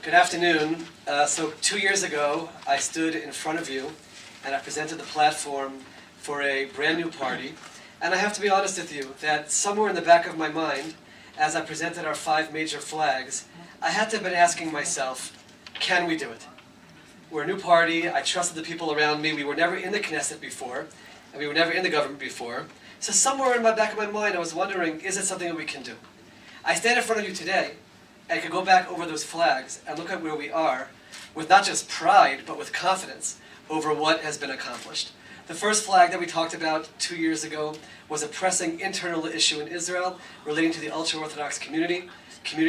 Good afternoon. So 2 years ago, I stood in front of you and I presented the platform for a brand new party. And I have to be honest with you that somewhere in the back of my mind, as I presented our 5 major flags, I had to have been asking myself, can we do it? We're a new party. I trusted the people around me. We were never in the Knesset before, and we were never in the government before. So somewhere in the back of my mind, I was wondering, is it something that we can do? I stand in front of you today, and I could go back over those flags and look at where we are with not just pride, but with confidence over what has been accomplished. The first flag that we talked about 2 years ago was a pressing internal issue in Israel relating to the ultra-Orthodox community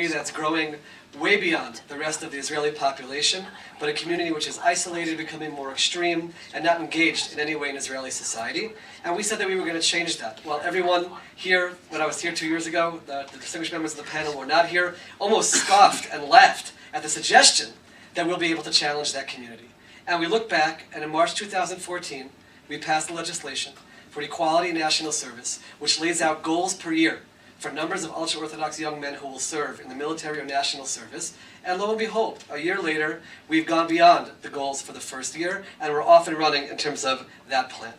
that's growing way beyond the rest of the Israeli population, but a community which is isolated, becoming more extreme, and not engaged in any way in Israeli society. And we said that we were going to change that. Well, everyone here, when I was here 2 years ago, the distinguished members of the panel were not here, almost scoffed and laughed at the suggestion that we'll be able to challenge that community. And we look back, and in March 2014, we passed the legislation for Equality and National Service, which lays out goals per year for numbers of ultra-Orthodox young men who will serve in the military or national service. And lo and behold, a year later, we've gone beyond the goals for the first year, and we're off and running in terms of that plan.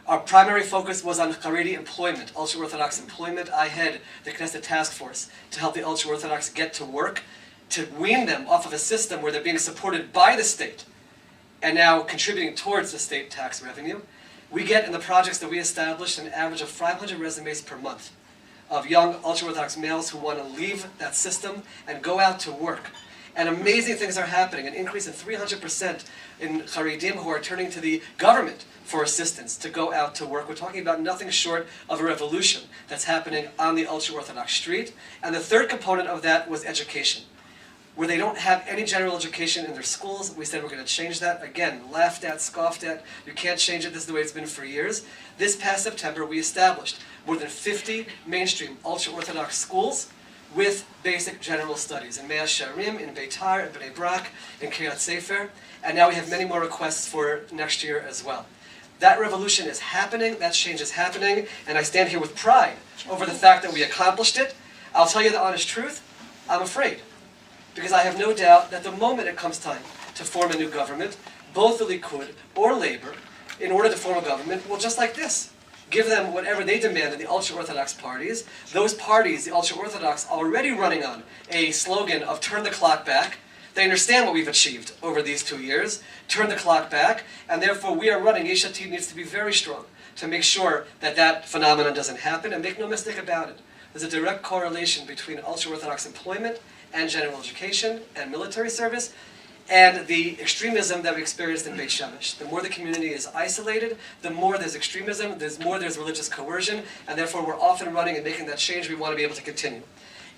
Our primary focus was on Haredi employment, ultra-Orthodox employment. I head the Knesset task force to help the ultra-Orthodox get to work, to wean them off of a system where they're being supported by the state and now contributing towards the state tax revenue. We get in the projects that we established an average of 500 resumes per month of young ultra-Orthodox males who want to leave that system and go out to work. And amazing things are happening, an increase of 300% in Haredim who are turning to the government for assistance to go out to work. We're talking about nothing short of a revolution that's happening on the ultra-Orthodox street. And the third component of that was education, where they don't have any general education in their schools. We said we're going to change that. Again, laughed at, scoffed at. You can't change it. This is the way it's been for years. This past September, we established more than 50 mainstream ultra-Orthodox schools with basic general studies in Mea Shearim, in Beitar, in Bnei Brak, in Kiryat Sefer, and now we have many more requests for next year as well. That revolution is happening, that change is happening, and I stand here with pride over the fact that we accomplished it. I'll tell you the honest truth, I'm afraid, because I have no doubt that the moment it comes time to form a new government, both the Likud or Labor, in order to form a government, will just like this, give them whatever they demand in the ultra-Orthodox parties. Those parties, the ultra-Orthodox, already running on a slogan of turn the clock back. They understand what we've achieved over these 2 years, turn the clock back, and therefore we are running. Yesh Atid needs to be very strong to make sure that that phenomenon doesn't happen, and make no mistake about it. There's a direct correlation between ultra-Orthodox employment and general education and military service, and the extremism that we experienced in Beit Shemesh. The more the community is isolated, the more there's extremism, there's religious coercion, and therefore we're off and running and making that change. We want to be able to continue.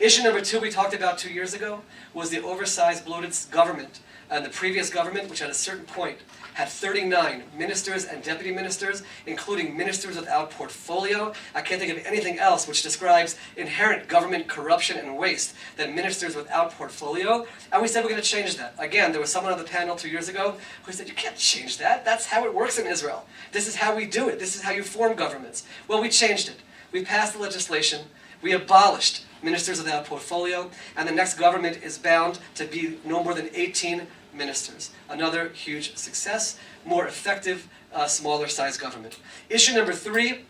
Issue number 2 we talked about 2 years ago was the oversized, bloated government. And the previous government, which at a certain point had 39 ministers and deputy ministers, including ministers without portfolio. I can't think of anything else which describes inherent government corruption and waste than ministers without portfolio. And we said we're going to change that. Again, there was someone on the panel 2 years ago who said, you can't change that. That's how it works in Israel. This is how we do it. This is how you form governments. Well, we changed it. We passed the legislation. We abolished ministers without portfolio, and the next government is bound to be no more than 18 ministers. Another huge success, more effective, smaller size government. Issue number 3,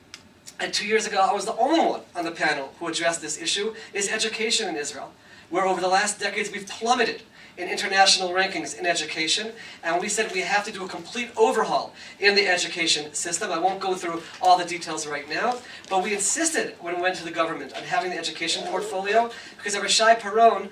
and 2 years ago I was the only one on the panel who addressed this issue, is education in Israel, where over the last decades we've plummeted in international rankings in education, and we said we have to do a complete overhaul in the education system. I won't go through all the details right now, but we insisted when we went to the government on having the education portfolio, because Shai Peron,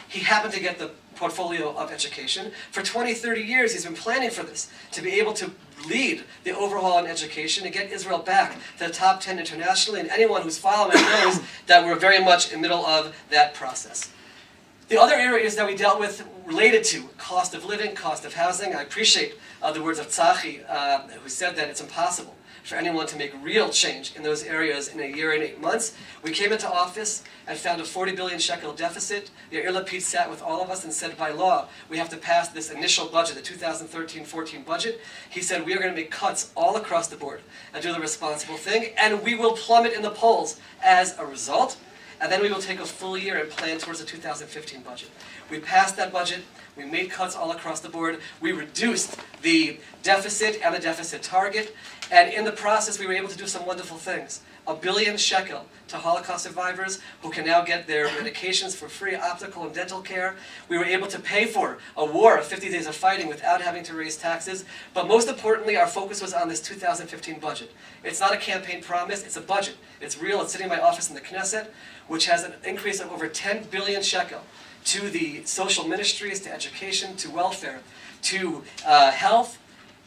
he happened to get the portfolio of education. For 20, 30 years he's been planning for this, to be able to lead the overhaul in education and get Israel back to the top 10 internationally, and anyone who's following knows that we're very much in the middle of that process. The other areas that we dealt with related to cost of living, cost of housing. I appreciate the words of Tzachi, who said that it's impossible for anyone to make real change in those areas in a year and 8 months. We came into office and found a 40 billion shekel deficit. Yair Lapid sat with all of us and said, by law, we have to pass this initial budget, the 2013-14 budget. He said, we are going to make cuts all across the board and do the responsible thing, and we will plummet in the polls as a result. and then we will take a full year and plan towards the 2015 budget. We passed that budget, we made cuts all across the board, we reduced the deficit and the deficit target, and in the process we were able to do some wonderful things. 1 billion shekel to Holocaust survivors who can now get their medications for free optical and dental care. We were able to pay for a war of 50 days of fighting without having to raise taxes. But most importantly, our focus was on this 2015 budget. It's not a campaign promise, it's a budget. It's real, it's sitting in my office in the Knesset, which has an increase of over 10 billion shekel to the social ministries, to education, to welfare, to health,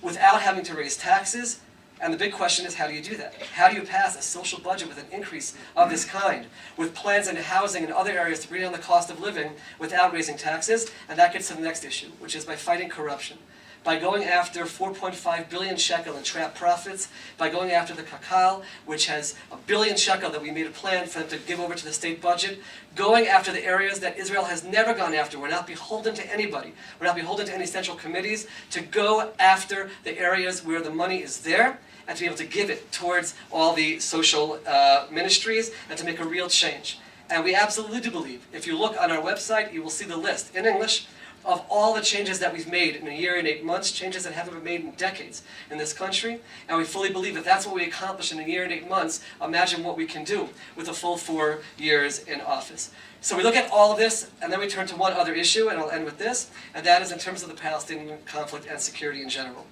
without having to raise taxes. And the big question is, how do you do that? How do you pass a social budget with an increase of this kind, with plans in housing and other areas to bring down the cost of living without raising taxes? And that gets to the next issue, which is by fighting corruption. By going after 4.5 billion shekel in trapped profits, by going after the Kakal, which has 1 billion shekel that we made a plan for them to give over to the state budget, going after the areas that Israel has never gone after. We're not beholden to anybody. We're not beholden to any central committees, to go after the areas where the money is there, and to be able to give it towards all the social ministries, and to make a real change. And we absolutely do believe, if you look on our website, you will see the list in English of all the changes that we've made in a year and 8 months, changes that haven't been made in decades in this country. And we fully believe that that's what we accomplished in a year and 8 months. Imagine what we can do with a full 4 years in office. So we look at all of this, and then we turn to one other issue, and I'll end with this, and that is in terms of the Palestinian conflict and security in general.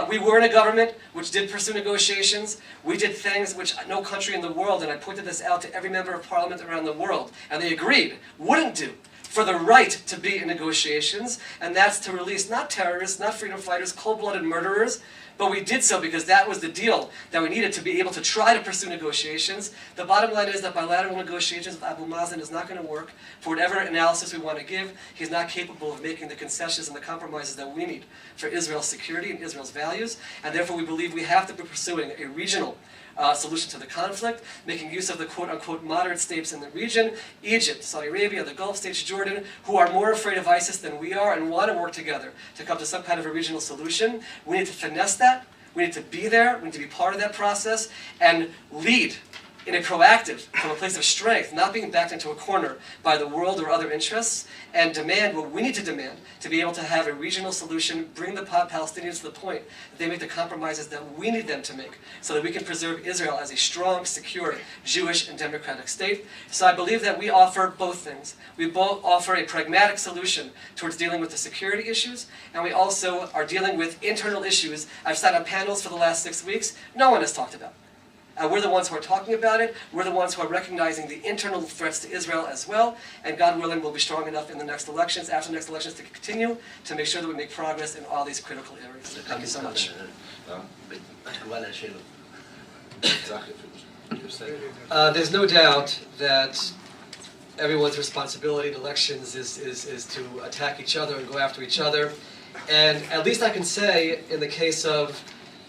We were in a government which did pursue negotiations. We did things which no country in the world, and I pointed this out to every member of parliament around the world, and they agreed, wouldn't do, for the right to be in negotiations, and that's to release not terrorists, not freedom fighters, cold-blooded murderers, but we did so because that was the deal that we needed to be able to try to pursue negotiations. The bottom line is that bilateral negotiations with Abu Mazen is not going to work. For whatever analysis we want to give, he's not capable of making the concessions and the compromises that we need for Israel's security and Israel's values, and therefore we believe we have to be pursuing a regional solution to the conflict, making use of the quote-unquote moderate states in the region, Egypt, Saudi Arabia, the Gulf states, Jordan, who are more afraid of ISIS than we are and want to work together to come to some kind of a regional solution. We need to finesse that. We need to be there. We need to be part of that process and lead in a proactive, from a place of strength, not being backed into a corner by the world or other interests, and demand what we need to demand to be able to have a regional solution, bring the Palestinians to the point that they make the compromises that we need them to make, so that we can preserve Israel as a strong, secure, Jewish, and democratic state. So I believe that we offer both things. We both offer a pragmatic solution towards dealing with the security issues, and we also are dealing with internal issues I've sat on panels for the last 6 weeks no one has talked about. We're the ones who are talking about it. We're the ones who are recognizing the internal threats to Israel as well. And God willing, we'll be strong enough in the next elections, after the next elections, to continue to make sure that we make progress in all these critical areas. Thank you so much. There's no doubt that everyone's responsibility in elections is to attack each other and go after each other. And at least I can say, in the case of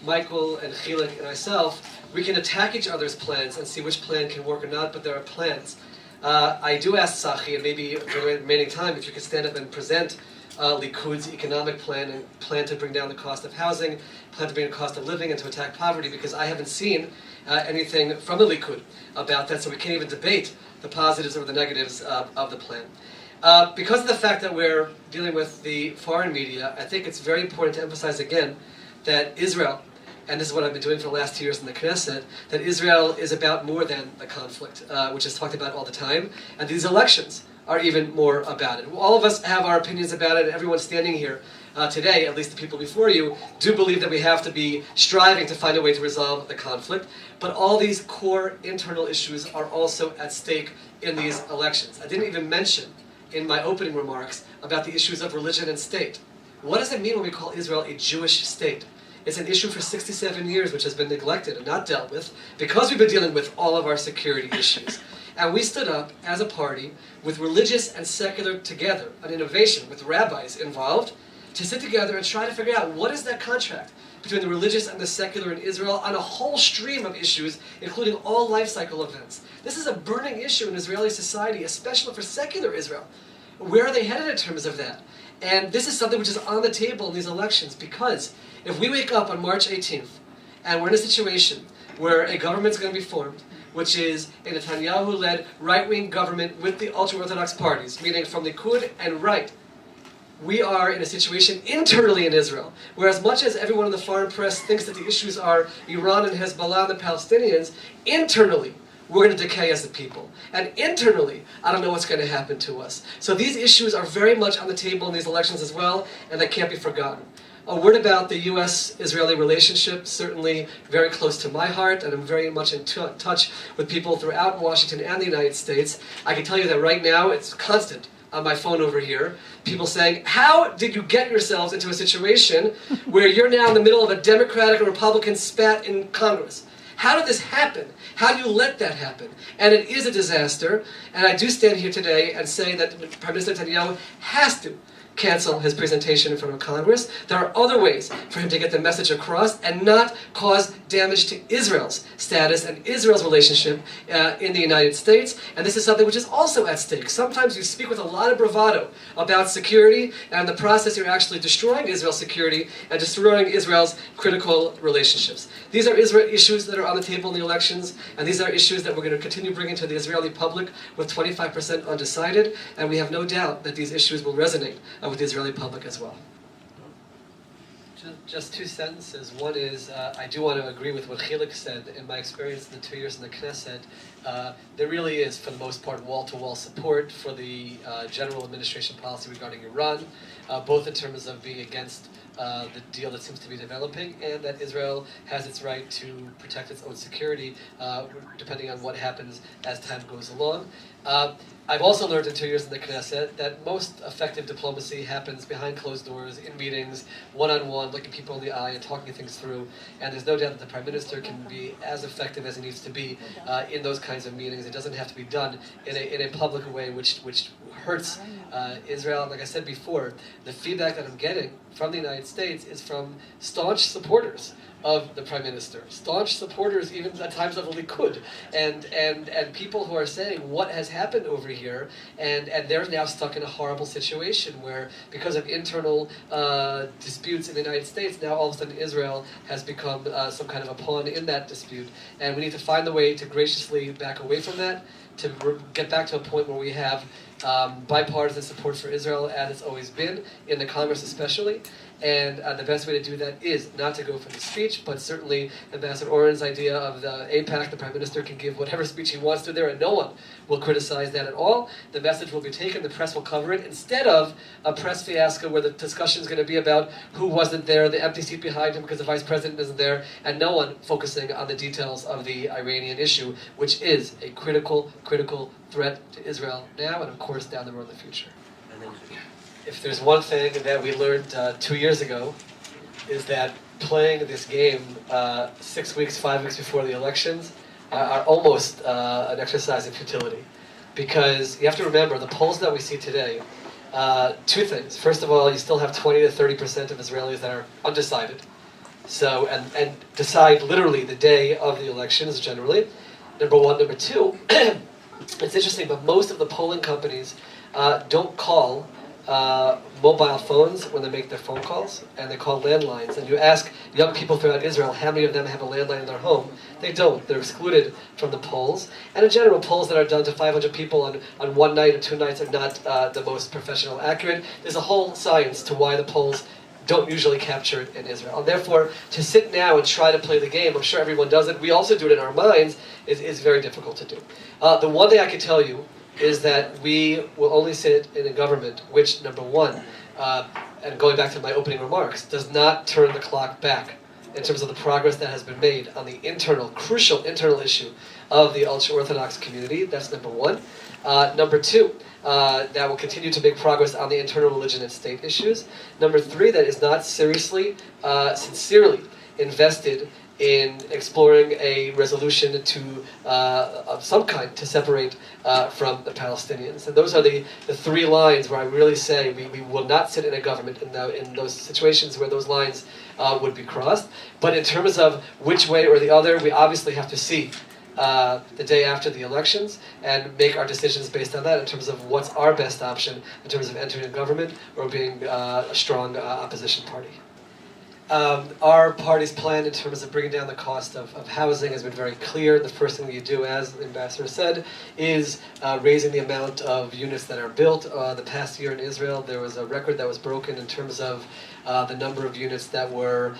Michael and Chilik and myself, we can attack each other's plans and see which plan can work or not, but there are plans. I do ask Tzachi, and maybe for the remaining time, if you could stand up and present Likud's economic plan and plan to bring down the cost of housing, plan to bring down the cost of living, and to attack poverty, because I haven't seen anything from the Likud about that, so we can't even debate the positives or the negatives of the plan. Because of the fact that we're dealing with the foreign media, I think it's very important to emphasize again that Israel, and this is what I've been doing for the last 2 years in the Knesset, that Israel is about more than the conflict, which is talked about all the time, and these elections are even more about it. All of us have our opinions about it, and everyone standing here today, at least the people before you, do believe that we have to be striving to find a way to resolve the conflict, but all these core internal issues are also at stake in these elections. I didn't even mention in my opening remarks about the issues of religion and state. What does it mean when we call Israel a Jewish state? It's an issue for 67 years which has been neglected and not dealt with because we've been dealing with all of our security issues. And we stood up as a party with religious and secular together, an innovation with rabbis involved, to sit together and try to figure out what is that contract between the religious and the secular in Israel on a whole stream of issues, including all life cycle events. This is a burning issue in Israeli society, especially for secular Israel. Where are they headed in terms of that? And this is something which is on the table in these elections, because if we wake up on March 18th and we're in a situation where a government's going to be formed, which is a Netanyahu-led right-wing government with the ultra-Orthodox parties, meaning from Likud and right. We are in a situation internally in Israel, where as much as everyone in the foreign press thinks that the issues are Iran and Hezbollah and the Palestinians, internally, we're going to decay as a people. And internally, I don't know what's going to happen to us. So these issues are very much on the table in these elections as well, and they can't be forgotten. A word about the U.S.-Israeli relationship, certainly very close to my heart, and I'm very much in touch with people throughout Washington and the United States. I can tell you that right now, it's constant on my phone over here, people saying, how did you get yourselves into a situation where you're now in the middle of a Democratic and Republican spat in Congress? How did this happen? How do you let that happen? And it is a disaster, and I do stand here today and say that Prime Minister Netanyahu has to cancel his presentation in front of Congress. There are other ways for him to get the message across and not cause damage to Israel's status and Israel's relationship in the United States. And this is something which is also at stake. Sometimes you speak with a lot of bravado about security, and in the process you're actually destroying Israel's security and destroying Israel's critical relationships. These are issues that are on the table in the elections, and these are issues that we're going to continue bringing to the Israeli public with 25% undecided, and we have no doubt that these issues will resonate with the Israeli public as well. Just two sentences. One is, I do want to agree with what Chilik said. In my experience in the 2 years in the Knesset, there really is, for the most part, wall-to-wall support for the general administration policy regarding Iran, both in terms of being against the deal that seems to be developing, and that Israel has its right to protect its own security, depending on what happens as time goes along. I've also learned in 2 years in the Knesset that most effective diplomacy happens behind closed doors, in meetings, one-on-one, looking people in the eye and talking things through. And there's no doubt that the Prime Minister can be as effective as he needs to be in those kinds of meetings. It doesn't have to be done in a public way which hurts Israel. Like I said before, the feedback that I'm getting from the United States is from staunch supporters of the Prime Minister, staunch supporters even at times of the Likud, and people who are saying what has happened over here, and they're now stuck in a horrible situation where, because of internal disputes in the United States, now all of a sudden Israel has become some kind of a pawn in that dispute, and we need to find the way to graciously back away from that, to get back to a point where we have bipartisan support for Israel, as it's always been, in the Congress especially. And the best way to do that is not to go for the speech, but certainly Ambassador Oren's idea of the APAC, the Prime Minister can give whatever speech he wants to there, and no one will criticize that at all. The message will be taken, the press will cover it, instead of a press fiasco where the discussion is going to be about who wasn't there, the empty seat behind him because the Vice President isn't there, and no one focusing on the details of the Iranian issue, which is a critical threat to Israel now and, of course, down the road in the future. If there's one thing that we learned 2 years ago, is that playing this game 6 weeks, 5 weeks before the elections are almost an exercise in futility. Because you have to remember, the polls that we see today, two things. First of all, you still have 20 to 30% of Israelis that are undecided. So, and decide literally the day of the elections generally. Number one. Number two, it's interesting, but most of the polling companies don't call mobile phones when they make their phone calls, and they call landlines. And you ask young people throughout Israel how many of them have a landline in their home. They don't. They're excluded from the polls. And in general, polls that are done to 500 people on one night or 2 nights are not the most professional, accurate. There's a whole science to why the polls don't usually capture it in Israel. And therefore, to sit now and try to play the game, I'm sure everyone does it, we also do it in our minds, is very difficult to do. The one thing I can tell you is that we will only sit in a government which, number one, and going back to my opening remarks, does not turn the clock back in terms of the progress that has been made on the crucial internal issue of the ultra-Orthodox community. That's number one. Number two, that will continue to make progress on the internal religion and state issues. Number three, that is not seriously, sincerely invested in exploring a resolution of some kind to separate from the Palestinians. And those are the three lines where I really say we will not sit in a government in those situations where those lines would be crossed. But in terms of which way or the other, we obviously have to see the day after the elections and make our decisions based on that in terms of what's our best option in terms of entering a government or being a strong opposition party. Our party's plan in terms of bringing down the cost of housing has been very clear. The first thing that you do, as the ambassador said, is raising the amount of units that are built. The past year in Israel, there was a record that was broken in terms of the number of units that were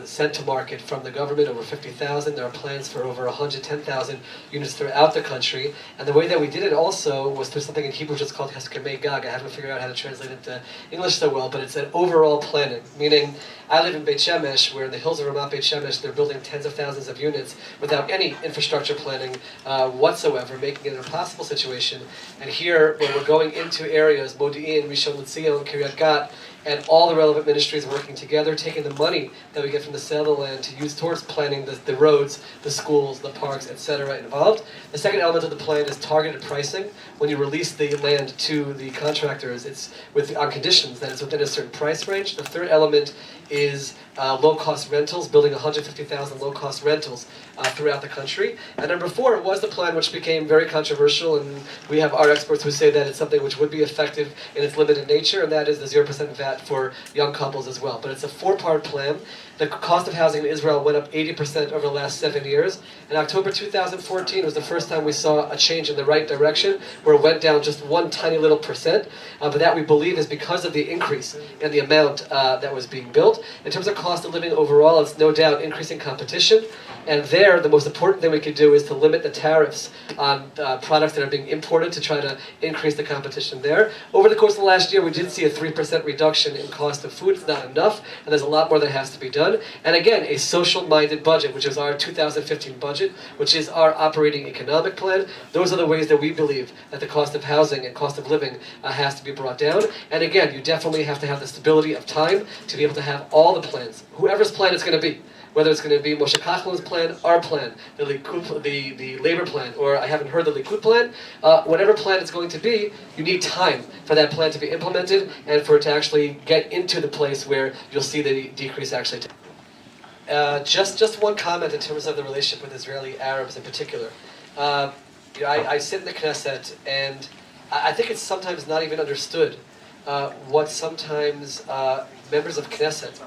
sent to market from the government, over 50,000. There are plans for over 110,000 units throughout the country. And the way that we did it also was through something in Hebrew which is called Heskemei Gag. I haven't figured out how to translate it into English so well, but it's an overall planning, meaning I live in Beit Shemesh, where in the hills of Ramat Beit Shemesh, they're building tens of thousands of units without any infrastructure planning whatsoever, making it an impossible situation. And here, when we're going into areas, Modi'in, Rishon LeZion, Kiryat Gat, and all the relevant ministries working together, taking the money that we get from the sale of the land to use towards planning the roads, the schools, the parks, etc. involved. The second element of the plan is targeted pricing. When you release the land to the contractors, it's on conditions that it's within a certain price range. The third element is low-cost rentals, building 150,000 low-cost rentals throughout the country. And number 4 was the plan which became very controversial, and we have our experts who say that it's something which would be effective in its limited nature, and that is the 0% VAT for young couples as well. But it's a 4-part plan. The cost of housing in Israel went up 80% over the last 7 years. In October 2014 was the first time we saw a change in the right direction, where it went down just one tiny little percent. But that we believe is because of the increase in the amount that was being built. In terms of cost of living overall, it's no doubt increasing competition. And there, the most important thing we could do is to limit the tariffs on products that are being imported to try to increase the competition there. Over the course of the last year, we did see a 3% reduction in cost of food. It's not enough, and there's a lot more that has to be done. And again, a social-minded budget, which is our 2015 budget, which is our operating economic plan. Those are the ways that we believe that the cost of housing and cost of living has to be brought down. And again, you definitely have to have the stability of time to be able to have all the plans, whoever's plan it's going to be. Whether it's going to be Moshe Kachlin's plan, our plan, the Likud, the Labor plan, or I haven't heard the Likud plan, whatever plan it's going to be, you need time for that plan to be implemented and for it to actually get into the place where you'll see the decrease actually. Just one comment in terms of the relationship with Israeli Arabs in particular. I sit in the Knesset, and I think it's sometimes not even understood what sometimes members of Knesset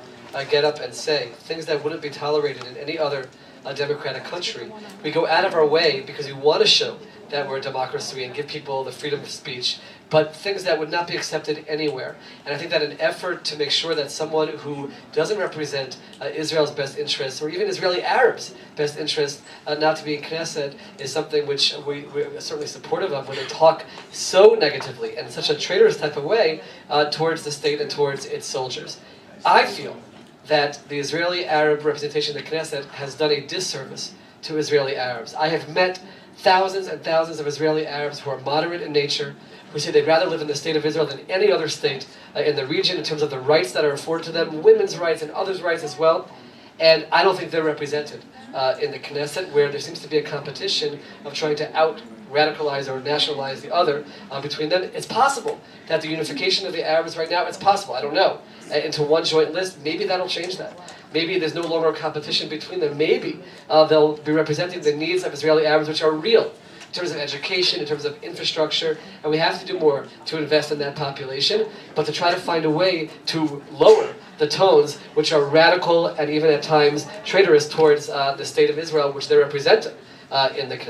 get up and say, things that wouldn't be tolerated in any other democratic country. We go out of our way because we want to show that we're a democracy and give people the freedom of speech, but things that would not be accepted anywhere. And I think that an effort to make sure that someone who doesn't represent Israel's best interests, or even Israeli Arabs' best interests, not to be in Knesset, is something which we're certainly supportive of when they talk so negatively and in such a traitorous type of way towards the state and towards its soldiers. I feel that the Israeli Arab representation in the Knesset has done a disservice to Israeli Arabs. I have met thousands and thousands of Israeli Arabs who are moderate in nature, who say they'd rather live in the state of Israel than any other state in the region in terms of the rights that are afforded to them, women's rights and others' rights as well. And I don't think they're represented in the Knesset, where there seems to be a competition of trying to out-radicalize or nationalize the other between them. It's possible that the unification of the Arabs right now, it's possible, I don't know, into one joint list. Maybe that'll change that. Maybe there's no longer a competition between them. Maybe they'll be representing the needs of Israeli Arabs, which are real, in terms of education, in terms of infrastructure, and we have to do more to invest in that population, but to try to find a way to lower the tones, which are radical and even at times traitorous towards the state of Israel, which they represent in the Knesset.